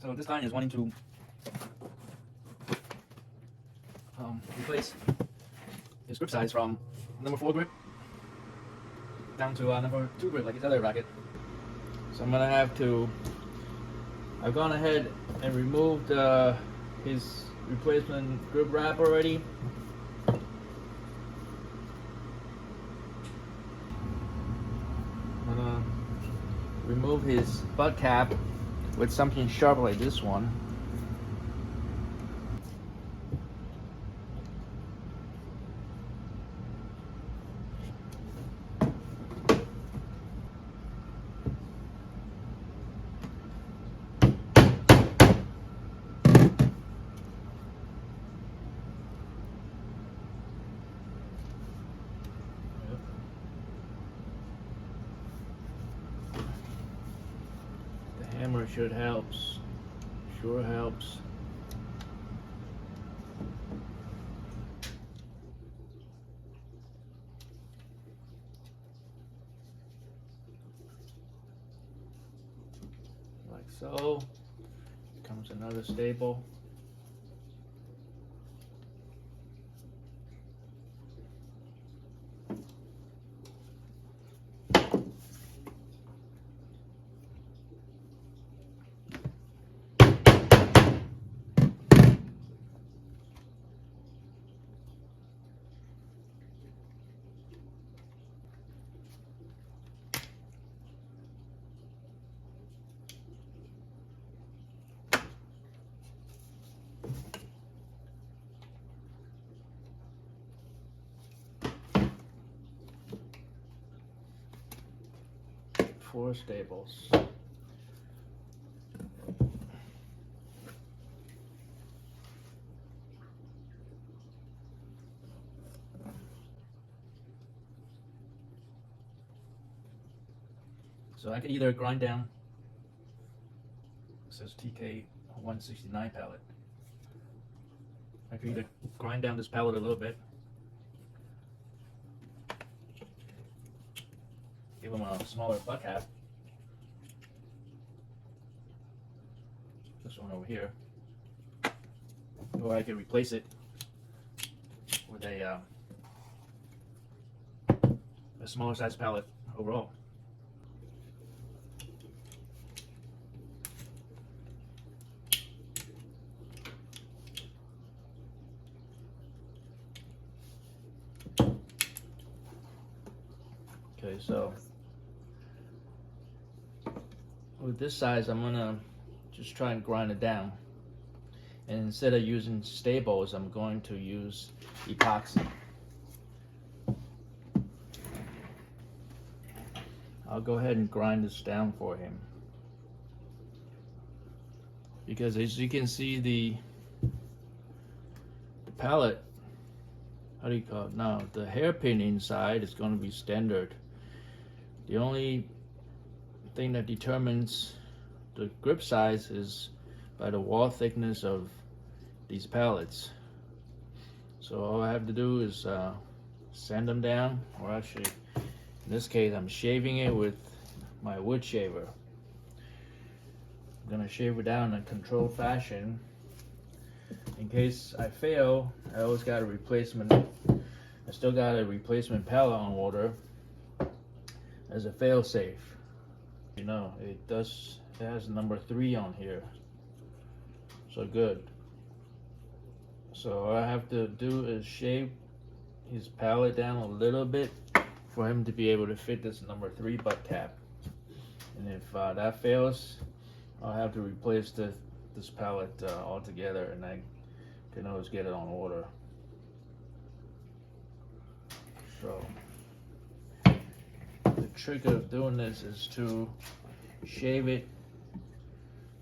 So this client is wanting to replace his grip size from number 4 grip down to number 2 grip like his other racket. So I'm gonna have to. I've gone ahead and removed his replacement grip wrap already. I'm gonna remove his butt cap with something sharp like this one. Hammer sure helps. Like so. Comes another staple. Four staples. So I could either grind down, it says TK 169 pallet. I could either grind down this pallet a little bit, give him a smaller butt cap, this one over here, or I could replace it with a smaller size pallet overall. Okay, so with this size, I'm gonna just try and grind it down. And instead of using staples, I'm going to use epoxy. I'll go ahead and grind this down for him. Because as you can see, the pallet, how do you call it? No, the hairpin inside is going to be standard. The only thing that determines the grip size is by the wall thickness of these pallets. So all I have to do is sand them down, or actually in this case I'm shaving it with my wood shaver. I'm gonna shave it down in a controlled fashion. In case I fail, I always got a replacement. I still got a replacement pallet on order as a fail-safe. You know, it has number 3 on here, so good. So all I have to do is shave his pallet down a little bit for him to be able to fit this number 3 butt cap. And if that fails, I'll have to replace this pallet altogether, and I can always get it on order. So the trick of doing this is to shave it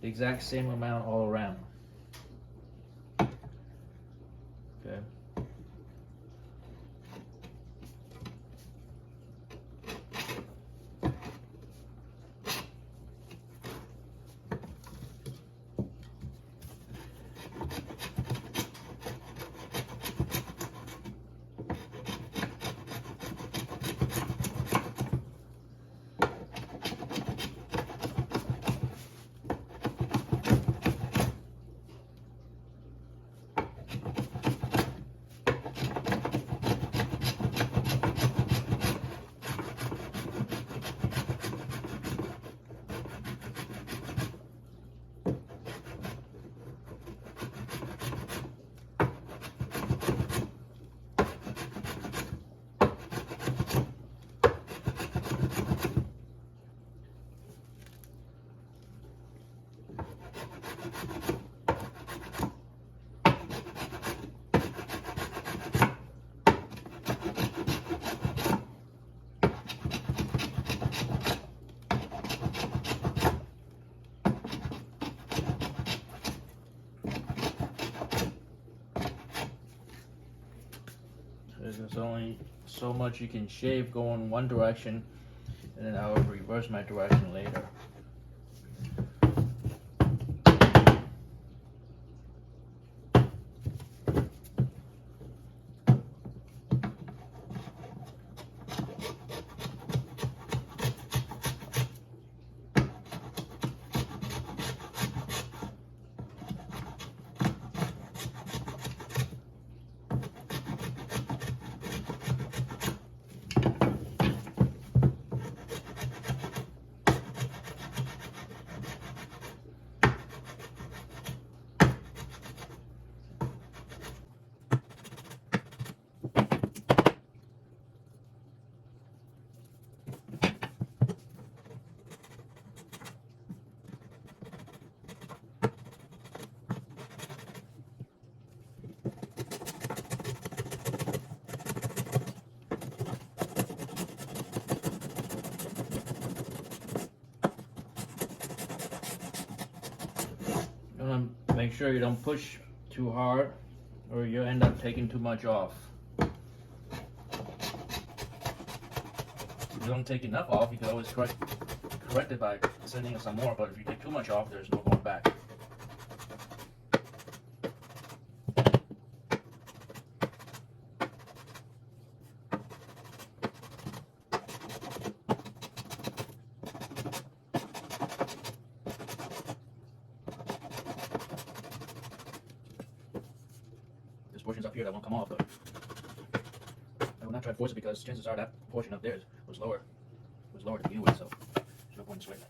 the exact same amount all around. Okay. There's only so much you can shave going one direction, and then I'll reverse my direction later. You want to make sure you don't push too hard, or you'll end up taking too much off. If you don't take enough off, you can always correct it by sending some more, but if you take too much off, there's no going back. There's portions up here that won't come off, but I will not try to force it because chances are that portion up there was lower to begin with, so there's no point in sweating it.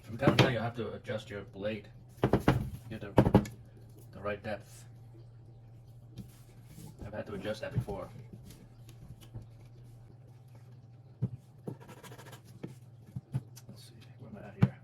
From time to time, you have to adjust your blade, get the right depth. I've had to adjust that before. Let's see, where am I at here?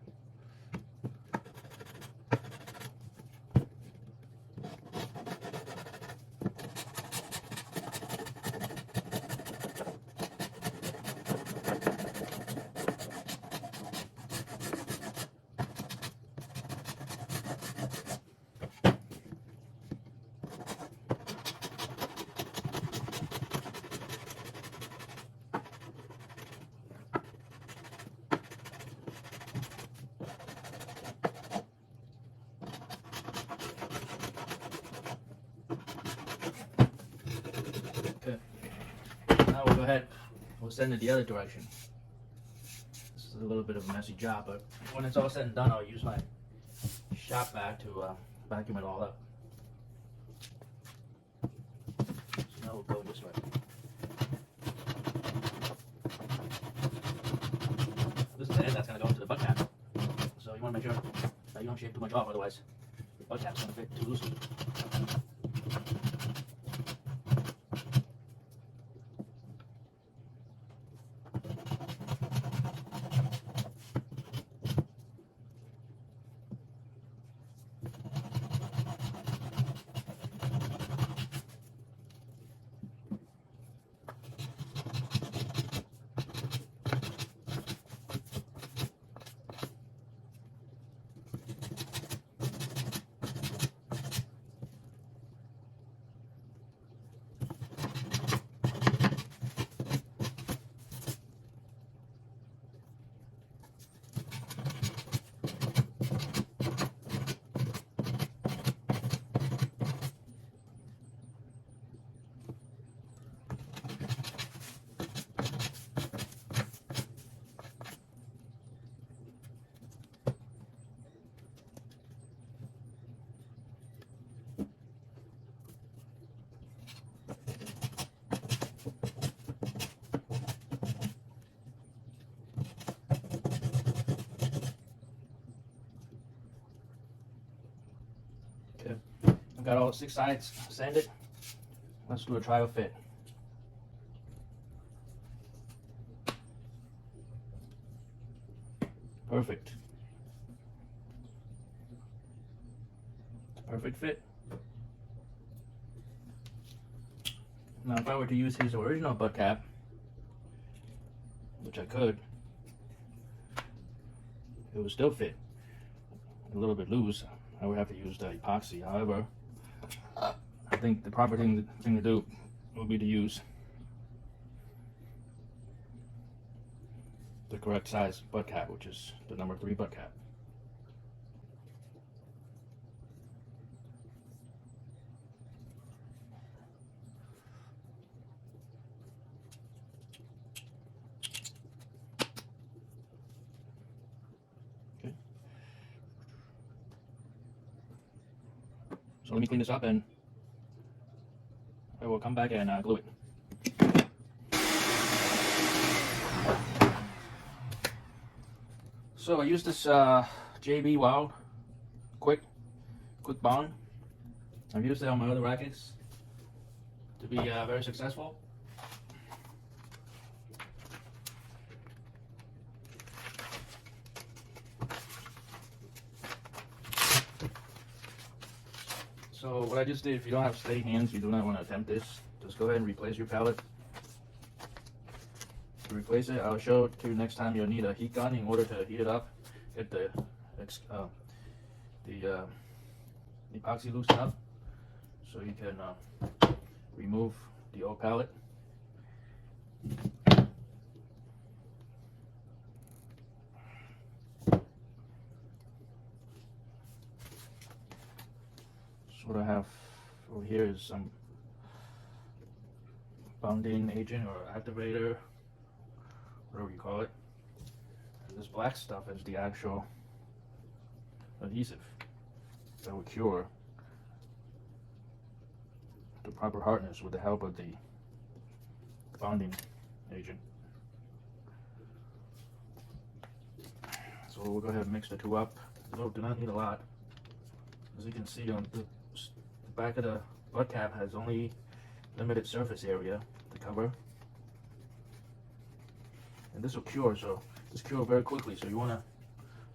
Okay, now we'll go ahead, we'll send it the other direction. This is a little bit of a messy job, but when it's all said and done, I'll use my shop vac to vacuum it all up. So now we'll go this way. This is the end that's going to go into the butt cap, so you want to make sure that you don't shave too much off, otherwise the butt cap's going to fit too loosely. Okay, I've got all 6 sides sanded. Let's do a trial fit. Perfect. Perfect fit. Now if I were to use his original butt cap, which I could, it would still fit a little bit loose. I would have to use the epoxy. However, I think the proper thing to do would be to use the correct size butt cap, which is the number 3 butt cap. Okay. So let me clean this up and I will come back and glue it. So I use this JB Weld quick bond. I've used it on my other rackets to be very successful. So what I just did, if you don't have steady hands, you do not want to attempt this. Just go ahead and replace your pallet. To replace it, I'll show it to you next time. You'll need a heat gun in order to heat it up. Get the epoxy loosened up so you can remove the old pallet. So what I have over here is some bonding agent or activator, whatever you call it. And this black stuff is the actual adhesive that will cure the proper hardness with the help of the bonding agent. So we'll go ahead and mix the two up. You do not need a lot. As you can see, on the back of the butt cap has only limited surface area to cover. And this will cure, so this cure very quickly, so you want to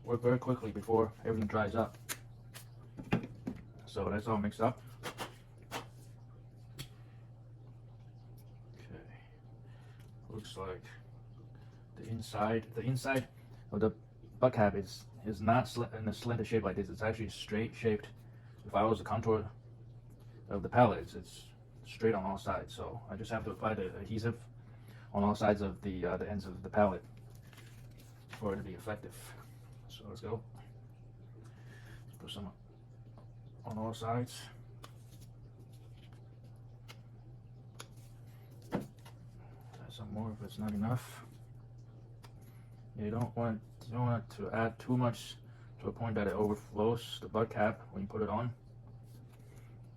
work very quickly before everything dries up. So that's all mixed up. Okay, looks like the inside of the butt cap is not in a slender shape like this. It's actually straight shaped. If I was the contour of the pallet, it's straight on all sides. So I just have to apply the adhesive on all sides of the ends of the pallet for it to be effective. So let's go. Let's put some on all sides. Add some more if it's not enough. Yeah, you don't want to add too much to a point that it overflows the butt cap when you put it on.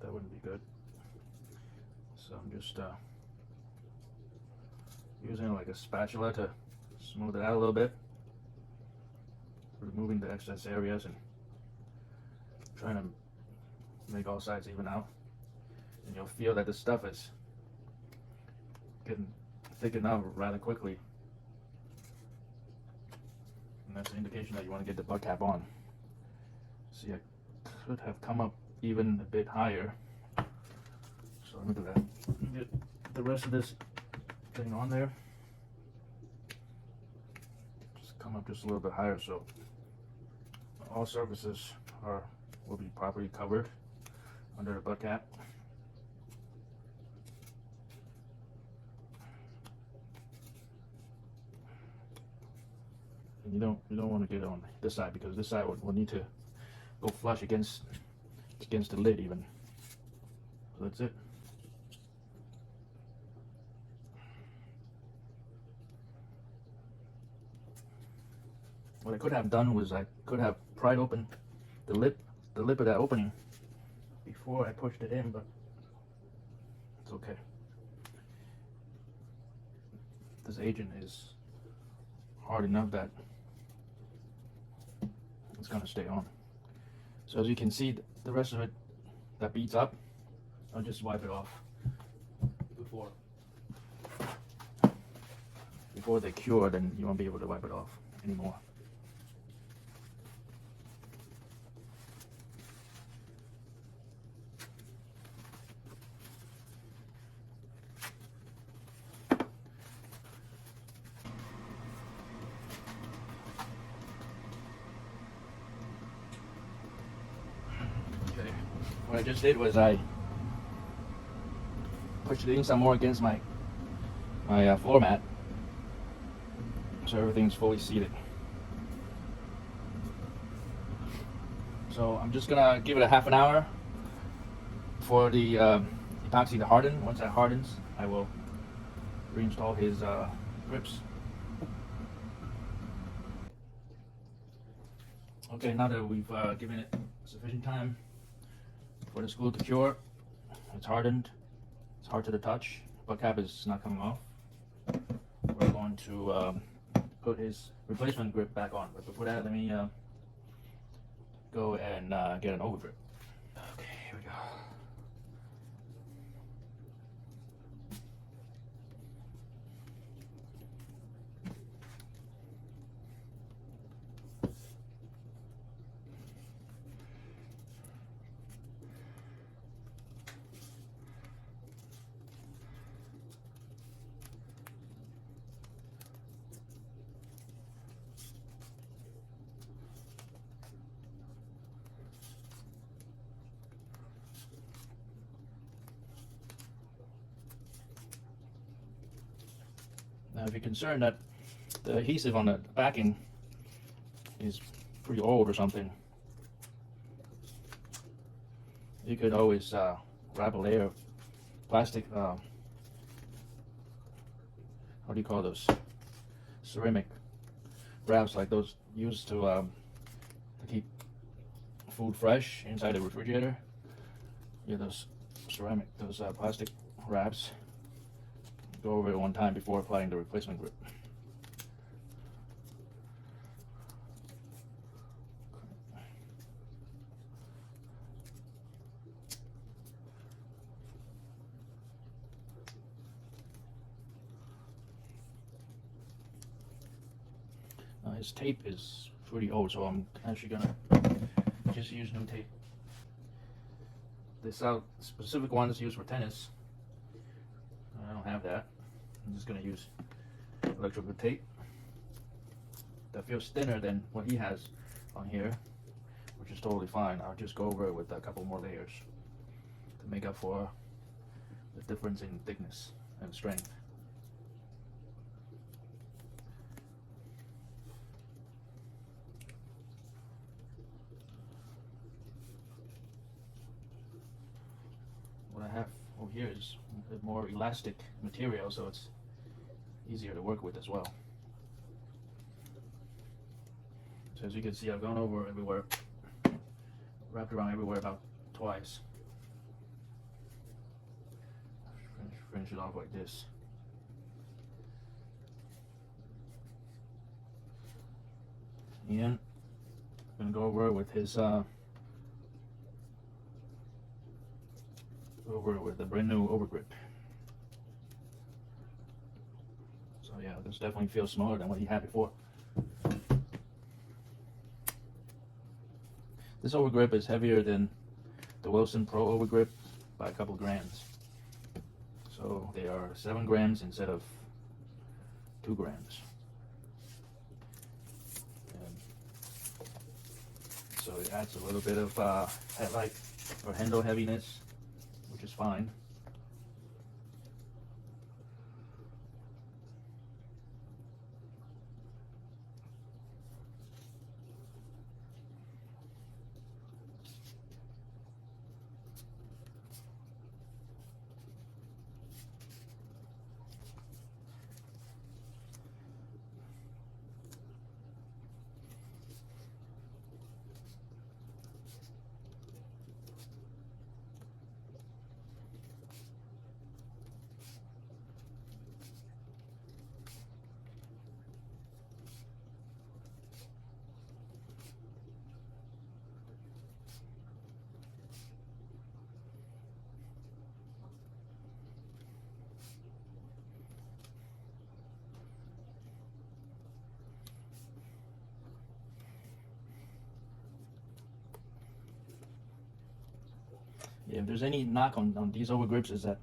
That wouldn't be good. So I'm just using like a spatula to smooth it out a little bit, removing the excess areas and trying to make all sides even out. And you'll feel that the stuff is getting thickened out rather quickly. And that's an indication that you want to get the butt cap on. See, I could have come up even a bit higher. So let me do that. Get the rest of this thing on there. Just come up just a little bit higher so all surfaces will be properly covered under the butt cap. And you don't want to get it on this side because this side will need to go flush against the lid even. So that's it. What I could have done was I could have pried open the lip of that opening before I pushed it in, but it's okay. This agent is hard enough that it's going to stay on. So as you can see, the rest of it that beads up, I'll just wipe it off before they cure. Then you won't be able to wipe it off anymore. Okay, what I just did was I pushed it in some more against my floor mat, so everything's fully seated. So I'm just gonna give it a half an hour for the epoxy to harden. Once that hardens, I will reinstall his grips. Okay, now that we've given it sufficient time for the screw to cure, it's hardened, it's hard to the touch, but cap is not coming off. We're going to put his replacement grip back on, but before that, let me go and get an overgrip. Okay, here we go. Now, if you're concerned that the adhesive on the backing is pretty old or something, you could always wrap a layer of plastic, how do you call those? Ceramic wraps, like those used to keep food fresh inside the refrigerator. Yeah, those ceramic, those plastic wraps. Go over it one time before applying the replacement grip. His tape is pretty old, so I'm actually gonna just use new tape. This specific one is used for tennis. I don't have that. I'm just gonna use electrical tape that feels thinner than what he has on here, which is totally fine. I'll just go over it with a couple more layers to make up for the difference in thickness and strength. What I have over here is a more elastic material, so it's easier to work with as well. So as you can see, I've gone over everywhere, wrapped around everywhere about twice. Finish it off like this. And I'm gonna go over it with his with the brand new overgrip. So yeah, this definitely feels smaller than what he had before. This overgrip is heavier than the Wilson Pro overgrip by a couple grams. So they are 7 grams instead of 2 grams. And so it adds a little bit of headlight or handle heaviness, which is fine. If there's any knock on these over grips is that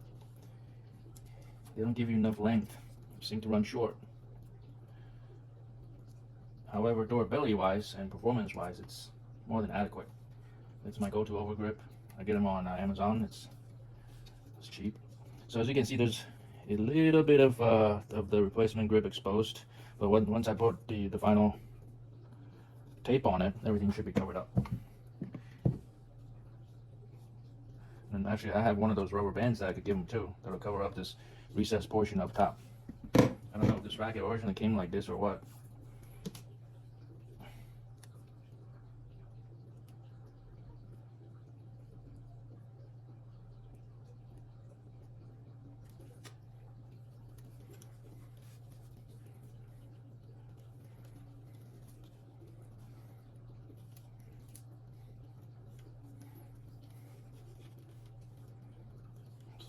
they don't give you enough length. They seem to run short. However, durability wise and performance wise, it's more than adequate. It's my go-to over grip. I get them on Amazon. It's cheap. So as you can see, there's a little bit of the replacement grip exposed, but once I put the final tape on it, everything should be covered up. And actually, I have one of those rubber bands that I could give them too, that'll cover up this recessed portion up top. I don't know if this racket originally came like this or what.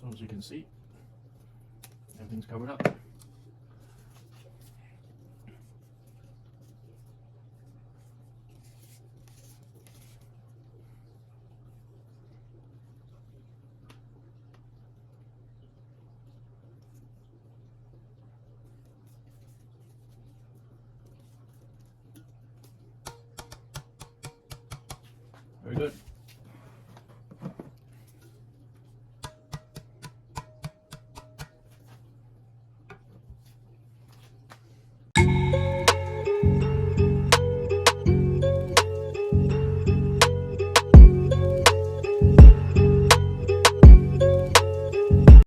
So as you can see, everything's covered up.